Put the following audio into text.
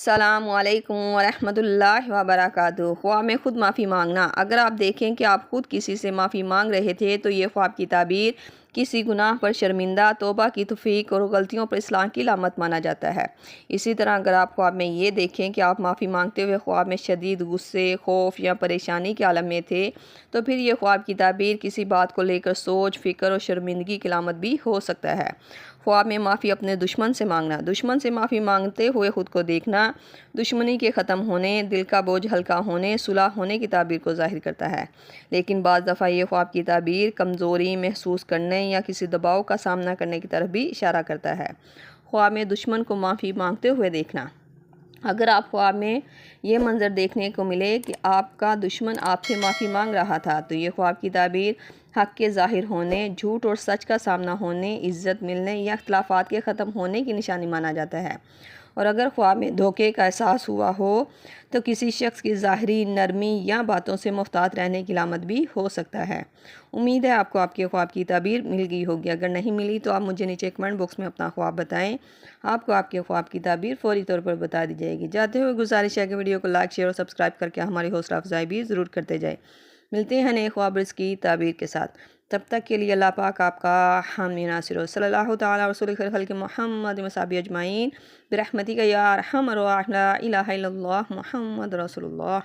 السلام علیکم ورحمۃ اللہ وبرکاتہ۔ خواب میں خود معافی مانگنا۔ اگر آپ دیکھیں کہ آپ خود کسی سے معافی مانگ رہے تھے تو یہ خواب کی تعبیر کسی گناہ پر شرمندہ، توبہ کی توفیق اور غلطیوں پر اصلاح کی علامت مانا جاتا ہے۔ اسی طرح اگر آپ خواب میں یہ دیکھیں کہ آپ معافی مانگتے ہوئے خواب میں شدید غصے، خوف یا پریشانی کے عالم میں تھے تو پھر یہ خواب کی تعبیر کسی بات کو لے کر سوچ، فکر اور شرمندگی کی علامت بھی ہو سکتا ہے۔ خواب میں معافی اپنے دشمن سے مانگنا۔ دشمن سے معافی مانگتے ہوئے خود کو دیکھنا دشمنی کے ختم ہونے، دل کا بوجھ ہلکا ہونے، صلح ہونے کی تعبیر کو ظاہر کرتا ہے۔ لیکن بعض دفعہ یہ خواب کی تعبیر کمزوری محسوس کرنے یا کسی دباؤ کا سامنا کرنے کی طرف بھی اشارہ کرتا ہے۔ خواب میں دشمن کو معافی مانگتے ہوئے دیکھنا۔ اگر آپ خواب میں یہ منظر دیکھنے کو ملے کہ آپ کا دشمن آپ سے معافی مانگ رہا تھا تو یہ خواب کی تعبیر حق کے ظاہر ہونے، جھوٹ اور سچ کا سامنا ہونے، عزت ملنے یا اختلافات کے ختم ہونے کی نشانی مانا جاتا ہے۔ اور اگر خواب میں دھوکے کا احساس ہوا ہو تو کسی شخص کی ظاہری نرمی یا باتوں سے محتاط رہنے کی علامت بھی ہو سکتا ہے۔ امید ہے آپ کو آپ کے خواب کی تعبیر مل گئی ہوگی۔ اگر نہیں ملی تو آپ مجھے نیچے کمنٹ باکس میں اپنا خواب بتائیں۔ آپ کو آپ کے خواب کی تعبیر فوری طور پر بتا دی جائے گی۔ جاتے ہوئے گزارش ہے کہ ویڈیو کو لائک، شیئر اور سبسکرائب کر کے ہماری حوصلہ افزائی بھی ضرور کرتے جائیں۔ ملتے ہیں نئے خواب رزق کی تعبیر کے ساتھ۔ تب تک کے لیے اللہ پاک آپ کا حامی ناصر ہو۔ صلی اللہ تعالیٰ رسول خیر خلق محمد وصحبہ اجمعین برحمتک یا ارحم الراحمین، لا الہ الا اللہ محمد رسول اللہ۔